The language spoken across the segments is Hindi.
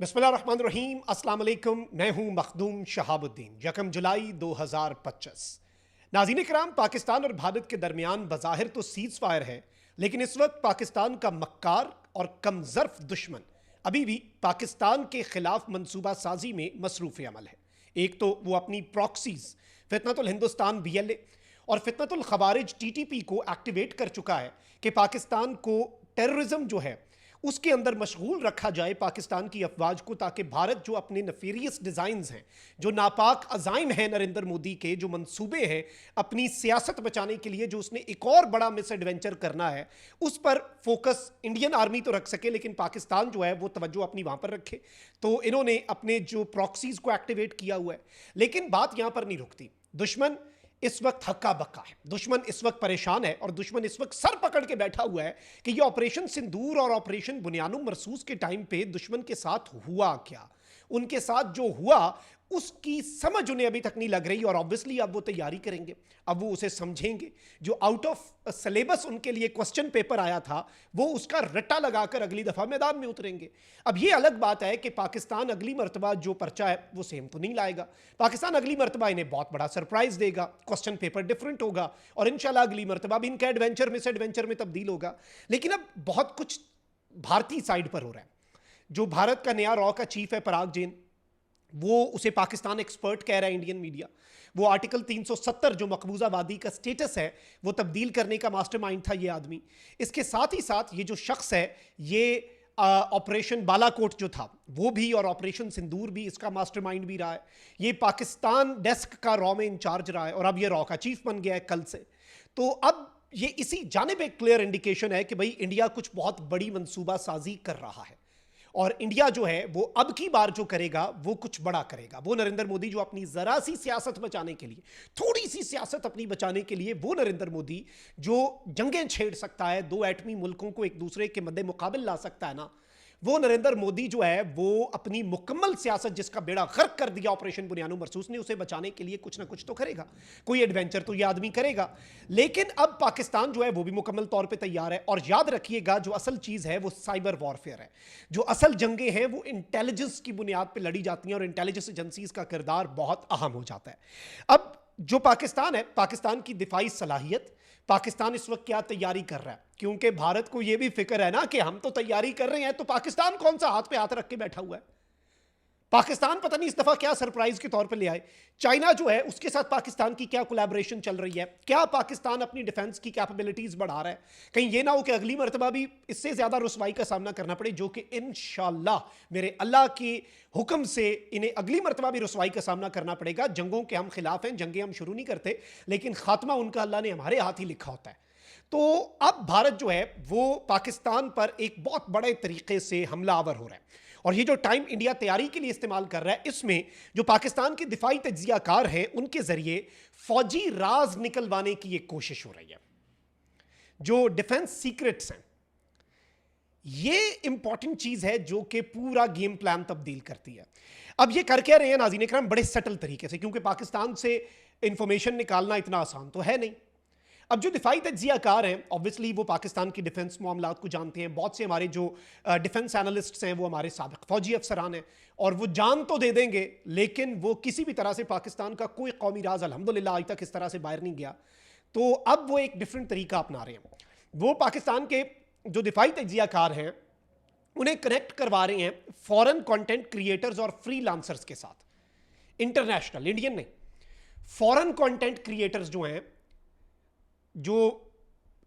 बिस्मिल्लाहिर्रहमानिर्रहीम, अस्सलाम वालेकुम। मैं हूं मखदूम शहाबुद्दीन। 1 जुलाई 2025। नाज़रीन किराम, पाकिस्तान और भारत के दरमियान बज़ाहिर तो सीज़ फायर है, लेकिन इस वक्त पाकिस्तान का मक्कार और कमज़र्फ दुश्मन अभी भी पाकिस्तान के खिलाफ मनसूबा साजी में मसरूफ़ अमल है। एक तो वो अपनी प्रॉक्सीज फितनतुल हिंदुस्तान BLA और फितनतुल खवारिज TTP को एक्टिवेट कर चुका है कि पाकिस्तान को टेररिज्म जो है उसके अंदर मशगूल रखा जाए पाकिस्तान की अफवाज को, ताकि भारत जो अपने नफीरियस डिज़ाइंस हैं, जो नापाक अज़ाइम हैं नरेंद्र मोदी के, जो मंसूबे हैं अपनी सियासत बचाने के लिए, जो उसने एक और बड़ा मिस एडवेंचर करना है, उस पर फोकस इंडियन आर्मी तो रख सके, लेकिन पाकिस्तान जो है वो तवज्जो अपनी वहाँ पर रखे। तो इन्होंने अपने जो प्रॉक्सीज को एक्टिवेट किया हुआ है। लेकिन बात यहाँ पर नहीं रुकती। दुश्मन इस वक्त हक्का बक्का है, दुश्मन इस वक्त परेशान है और दुश्मन इस वक्त सर पकड़ के बैठा हुआ है कि ये ऑपरेशन सिंदूर और ऑपरेशन बुनियानुम मरसूस के टाइम पे दुश्मन के साथ हुआ क्या, उनके साथ जो हुआ उसकी समझ उन्हें अभी तक नहीं लग रही। और ऑब्वियसली अब वो तैयारी करेंगे, अब वो उसे समझेंगे। जो आउट ऑफ सिलेबस उनके लिए क्वेश्चन पेपर आया था, वो उसका रट्टा लगाकर अगली दफा मैदान में उतरेंगे। अब ये अलग बात है कि पाकिस्तान अगली मरतबा जो पर्चा है वो सेम तो नहीं लाएगा। पाकिस्तान अगली मरतबा इन्हें बहुत बड़ा सरप्राइज देगा, क्वेश्चन पेपर डिफरेंट होगा और इंशाल्लाह अगली मरतबा भी इनका एडवेंचर मिस एडवेंचर में तब्दील होगा। लेकिन अब बहुत कुछ भारतीय साइड पर हो रहा है। जो भारत का नया रॉ का चीफ है पराग जैन, वो उसे पाकिस्तान एक्सपर्ट कह रहा है इंडियन मीडिया। वो आर्टिकल 370 जो मकबूजा वादी का स्टेटस है वो तब्दील करने का मास्टरमाइंड था ये आदमी। इसके साथ ही साथ ये जो शख्स है, ये ऑपरेशन बालाकोट जो था वो भी और ऑपरेशन सिंदूर भी इसका मास्टरमाइंड भी रहा है। ये पाकिस्तान डेस्क का रॉ में इंचार्ज रहा है और अब ये रॉ का चीफ बन गया है कल से। तो अब ये इसी जानिब एक क्लियर इंडिकेशन है कि भाई इंडिया कुछ बहुत बड़ी मंसूबा साजी कर रहा है और इंडिया जो है वो अब की बार जो करेगा वो कुछ बड़ा करेगा। वो नरेंद्र मोदी जो अपनी जरा सी सियासत बचाने के लिए, थोड़ी सी सियासत अपनी बचाने के लिए, वो नरेंद्र मोदी जो जंगें छेड़ सकता है, दो एटमी मुल्कों को एक दूसरे के मद्दे मुकाबिल ला सकता है ना, वो नरेंद्र मोदी जो है वो अपनी मुकम्मल सियासत जिसका बेड़ा गर्क कर दिया ऑपरेशन बुनियानुम मरसूस ने, उसे बचाने के लिए कुछ ना कुछ तो करेगा, कोई एडवेंचर तो ये आदमी करेगा। लेकिन अब पाकिस्तान जो है वो भी मुकम्मल तौर पे तैयार है। और याद रखिएगा, जो असल चीज़ है वो साइबर वॉरफेयर है। जो असल जंगें हैं वो इंटेलिजेंस की बुनियाद पर लड़ी जाती हैं और इंटेलिजेंस एजेंसीज का किरदार बहुत अहम हो जाता है। अब जो पाकिस्तान है, पाकिस्तान की दिफाई सलाहियत, पाकिस्तान इस वक्त क्या तैयारी कर रहा है, क्योंकि भारत को यह भी फिक्र है ना कि हम तो तैयारी कर रहे हैं, तो पाकिस्तान कौन सा हाथ पे हाथ रख के बैठा हुआ है। पाकिस्तान पता नहीं इस दफा क्या सरप्राइज के तौर पे ले आए। चाइना जो है उसके साथ पाकिस्तान की क्या कोलैबोरेशन चल रही है, क्या पाकिस्तान अपनी डिफेंस की कैपेबिलिटीज बढ़ा रहा है। कहीं ये ना हो कि अगली मरतबा भी इससे ज्यादा रुसवाई का सामना करना पड़े, जो कि इंशाल्लाह मेरे अल्लाह के हुक्म से इन्हें अगली मरतबा भी रुसवाई का सामना करना पड़ेगा। जंगों के हम खिलाफ हैं, जंगें हम शुरू नहीं करते, लेकिन खात्मा उनका अल्लाह ने हमारे हाथ ही लिखा होता है। तो अब भारत जो है वो पाकिस्तान पर एक बहुत बड़े तरीके से हमलावर हो रहा है और ये जो टाइम इंडिया तैयारी के लिए इस्तेमाल कर रहा है, इसमें जो पाकिस्तान के दिफाई तज्जियाकार हैं उनके जरिए फौजी राज निकलवाने की एक कोशिश हो रही है। जो डिफेंस सीक्रेट्स हैं, ये इंपॉर्टेंट चीज है जो कि पूरा गेम प्लान तब्दील करती है। अब ये कर क्या रहे हैं नाज़रीन इकराम, बड़े सटल तरीके से, क्योंकि पाकिस्तान से इंफॉर्मेशन निकालना इतना आसान तो है नहीं। अब जो दिफाई तज्जियाकार हैं, ऑब्वियसली वो पाकिस्तान की डिफेंस मामलात को जानते हैं। बहुत से हमारे जो डिफेंस एनालिस्ट्स हैं वो हमारे साबिक फौजी अफसरान हैं और वो जान तो दे देंगे, लेकिन वो किसी भी तरह से पाकिस्तान का कोई कौमी राज अल्हम्दुलिल्लाह आज तक इस तरह से बाहर नहीं गया। तो अब वो एक डिफरेंट तरीका अपना रहे हैं। वो पाकिस्तान के जो दिफाई तज्जियाकार हैं उन्हें कनेक्ट करवा रहे हैं फॉरेन कंटेंट क्रिएटर्स और फ्रीलांसर्स के साथ। इंटरनेशनल, इंडियन नहीं, फॉरेन कंटेंट क्रिएटर्स जो हैं, जो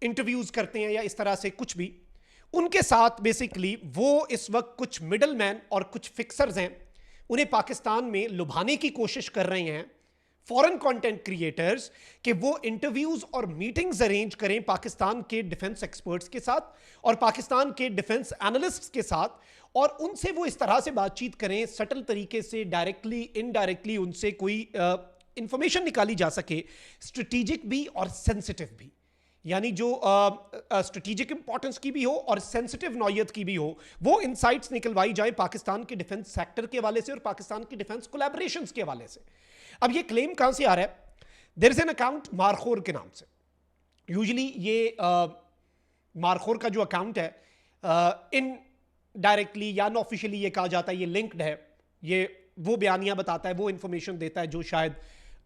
इंटरव्यूज करते हैं या इस तरह से कुछ भी, उनके साथ बेसिकली वो इस वक्त कुछ मिडल मैन और कुछ फिक्सर्स हैं, उन्हें पाकिस्तान में लुभाने की कोशिश कर रहे हैं फॉरेन कंटेंट क्रिएटर्स कि वो इंटरव्यूज और मीटिंग्स अरेंज करें पाकिस्तान के डिफेंस एक्सपर्ट्स के साथ और पाकिस्तान के डिफेंस एनालिस्ट्स के साथ, और उनसे वो इस तरह से बातचीत करें सटल तरीके से, डायरेक्टली इनडायरेक्टली उनसे कोई इंफॉर्मेशन निकाली जा सके, स्ट्रेटेजिक भी और सेंसिटिव भी, यानी जो स्ट्रेटेजिक इंपॉर्टेंस की भी हो और सेंसिटिव नौयत की भी हो, वो इनसाइट्स निकलवाई जाए पाकिस्तान के डिफेंस सेक्टर के हवाले से और पाकिस्तान की डिफेंस कोलैबोरेशंस के हवाले से। अब ये क्लेम कहां से आ रहा है? There is an account Markhor के नाम से। यूजुअली ये मारखोर का जो अकाउंट है इन डायरेक्टली या अनऑफिशियली ये कहा जाता है ये लिंक्ड है, ये वो बयानियां बताता है, वो इंफॉर्मेशन देता है जो शायद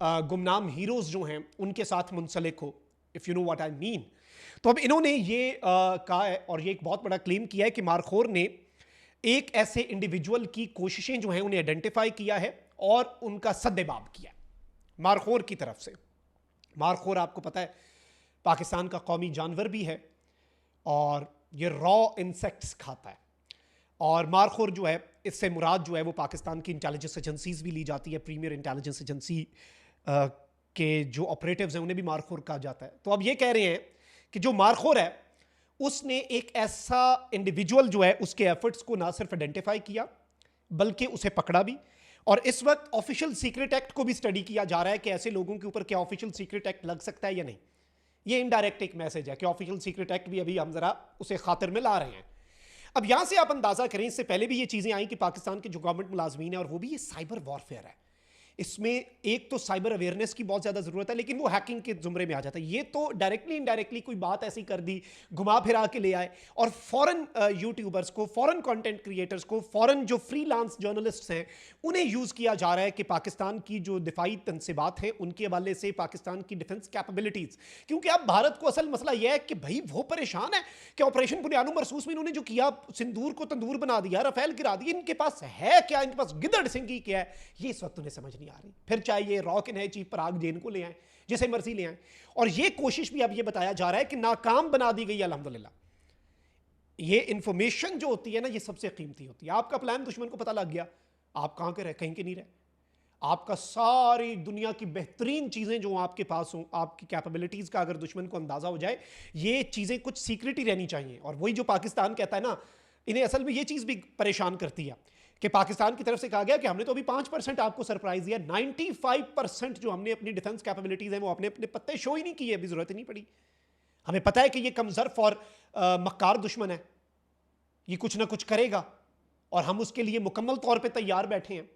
गुमनाम हीरोज जो हैं उनके साथ मुंसलिक हो, if you know what I mean. तो अब इन्होंने ये कहा है और ये एक बहुत बड़ा क्लेम किया है कि मारखोर ने एक ऐसे इंडिविजुअल की कोशिशें जो हैं उन्हें आइडेंटिफाई किया है और उनका सद्देबाब किया मारखोर की तरफ से। मारखोर आपको पता है पाकिस्तान का कौमी जानवर भी है और ये रॉ इंसेक्ट्स खाता है। और मारखोर जो है, इससे मुराद जो है वो पाकिस्तान की इंटेलिजेंस एजेंसीज भी ली जाती है, प्रीमियर इंटेलिजेंस एजेंसी के जो ऑपरेटिव्स हैं उन्हें भी मारखोर कहा जाता है। तो अब ये कह रहे हैं कि जो मारखोर है उसने एक ऐसा इंडिविजुअल जो है उसके एफर्ट्स को ना सिर्फ आइडेंटिफाई किया बल्कि उसे पकड़ा भी। और इस वक्त ऑफिशियल सीक्रेट एक्ट को भी स्टडी किया जा रहा है कि ऐसे लोगों के ऊपर क्या ऑफिशियल सीक्रेट एक्ट लग सकता है या नहीं। ये इनडायरेक्ट एक मैसेज है कि ऑफिशियल सीक्रेट एक्ट भी अभी हम जरा उसे खातिर में ला रहे हैं। अब यहां से आप अंदाजा करें, इससे पहले भी ये चीजें आई कि पाकिस्तान के जो गवर्नमेंट मुलाजमीन है और वो भी ये साइबर वॉरफेयर है, इसमें एक तो साइबर अवेयरनेस की बहुत ज्यादा जरूरत है लेकिन वो हैकिंग के जुमरे में आ जाता है। ये तो डायरेक्टली इनडायरेक्टली कोई बात ऐसी कर दी, घुमा फिरा के ले आए और फॉरेन यूट्यूबर्स को, फॉरेन कंटेंट क्रिएटर्स को, फॉरेन जो फ्रीलांस जर्नलिस्ट्स हैं उन्हें यूज किया जा रहा है कि पाकिस्तान की जो दिफाई तनसीबात हैं उनके हवाले से पाकिस्तान की डिफेंस कैपेबिलिटीज। क्योंकि अब भारत को असल मसला यह है कि भाई वो परेशान है कि ऑपरेशन बुनियादो मरसूस में इन्होंने जो किया, सिंदूर को तंदूर बना दिया, रफेल गिरा दिया, इनके पास है क्या, इनके पास गिदड़ सिंगी क्या है, ये इस वक्त उन्हें समझ नहीं आ रही। फिर चाहे ये रॉ के नए चीफ पराग जेन को ले आए, जिसे मर्जी ले आए। और ये कोशिश भी अब ये बताया जा रहा है कि नाकाम बना दी गई अल्हम्दुलिल्लाह। ये इंफॉर्मेशन जो होती है ना, ये सबसे कीमती होती है। आपका प्लान दुश्मन को पता लग गया, आप कहां के रहे, कहीं के नहीं रहे। आपका सारी दुनिया की बेहतरीन चीजें जो आपके पास हों, आपकी कैपेबिलिटीज का अगर दुश्मन को अंदाजा हो जाए, ये चीजें कुछ सीक्रेट ही रहनी चाहिए। और वही जो पाकिस्तान कहता है ना, इन्हें असल में ये चीज भी परेशान करती है कि पाकिस्तान की तरफ से कहा गया कि हमने तो अभी 5% आपको सरप्राइज दिया, 95% जो हमने अपनी डिफेंस कैपेबिलिटीज हैं वो अपने अपने पत्ते शो ही नहीं किए, अभी जरूरत ही नहीं पड़ी। हमें पता है कि ये कमजरफ और मक्कार दुश्मन है, ये कुछ ना कुछ करेगा और हम उसके लिए मुकम्मल तौर पे तैयार बैठे हैं।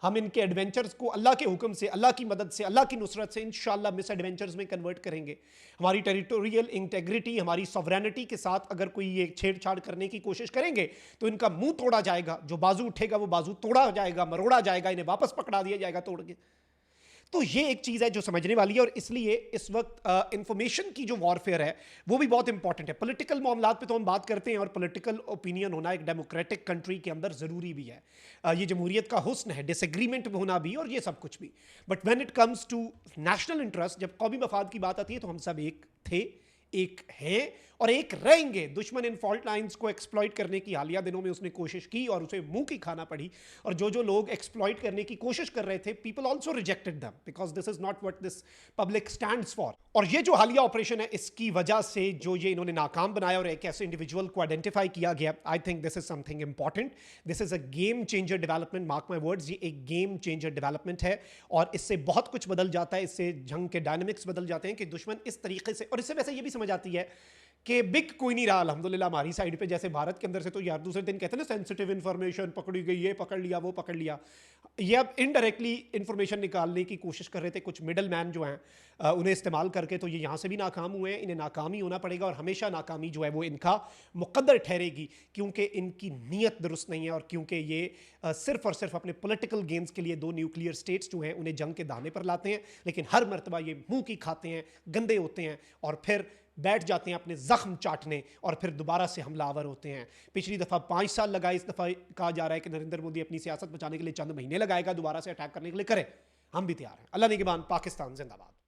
हम इनके एडवेंचर्स को अल्लाह के हुक्म से, अल्लाह की मदद से, अल्लाह की नुसरत से इंशाअल्लाह मिस एडवेंचर्स में कन्वर्ट करेंगे। हमारी टेरिटोरियल इंटेग्रिटी, हमारी सॉवरेनिटी के साथ अगर कोई ये छेड़छाड़ करने की कोशिश करेंगे तो इनका मुंह तोड़ा जाएगा, जो बाजू उठेगा वो बाजू तोड़ा जाएगा, मरोड़ा जाएगा, इन्हें वापस पकड़ा दिया जाएगा तोड़ के। तो ये एक चीज़ है जो समझने वाली है। और इसलिए इस वक्त इंफॉर्मेशन की जो वॉरफेयर है वो भी बहुत इंपॉर्टेंट है। पॉलिटिकल मामलात पे तो हम बात करते हैं और पॉलिटिकल ओपिनियन होना एक डेमोक्रेटिक कंट्री के अंदर ज़रूरी भी है। ये जमहूरियत का हुस्न है, डिसएग्रीमेंट होना भी और ये सब कुछ भी। But when it comes to national interest, जब कौमी मफाद की बात आती है तो हम सब एक थे, एक हैं और एक रहेंगे। दुश्मन इन फॉल्ट लाइंस को एक्सप्लॉइट करने की हालिया दिनों में उसने कोशिश की और उसे मुंह की खाना पड़ी। और जो लोग एक्सप्लॉइट करने की कोशिश कर रहे थे, people also rejected them because this is not what this public stands for. और ये जो हालिया ऑपरेशन है, इसकी वजह से जो ये इन्होंने नाकाम बनाया और एक ऐसे इंडिविजुअल को आइडेंटिफाई किया गया, I think this is something important. This is a game changer development, mark my words, ये एक गेम चेंजर डेवलपमेंट है और इससे बहुत कुछ बदल जाता है। इससे जंग के डायनेमिक्स बदल जाते हैं कि दुश्मन इस तरीके से, और इससे वैसे ये भी समझ आती है कि बिग कोई नहीं रहा अल्हम्दुलिल्लाह हमारी साइड पे। जैसे भारत के अंदर से तो यार दूसरे दिन कहते हैं ना सेंसिटिव इन्फॉर्मेशन पकड़ी गई, ये पकड़ लिया, वो पकड़ लिया। ये अब इनडायरेक्टली इन्फॉर्मेशन निकालने की कोशिश कर रहे थे कुछ मिडल मैन जो हैं, उन्हें इस्तेमाल करके। तो ये यहाँ से भी नाकाम हुए हैं, इन्हें नाकाम ही होना पड़ेगा और हमेशा नाकामी जो है वो इनका मुकद्दर ठहरेगी, क्योंकि इनकी नीयत दुरुस्त नहीं है और क्योंकि ये सिर्फ और सिर्फ अपने पॉलिटिकल गेम्स के लिए दो न्यूक्लियर स्टेट्स जो हैं उन्हें जंग के दाने पर लाते हैं, लेकिन हर मरतबा ये मुंह की खाते हैं, गंदे होते हैं और फिर बैठ जाते हैं अपने जख्म चाटने और फिर दोबारा से हमलावर होते हैं। पिछली दफ़ा 5 साल लगाए, इस दफ़ा कहा जा रहा है कि नरेंद्र मोदी अपनी सियासत बचाने के लिए चंद महीने लगाएगा, दोबारा से अटैक करने के लिए करे। हम भी तैयार हैं। अल्लाह निगहबान, पाकिस्तान जिंदाबाद।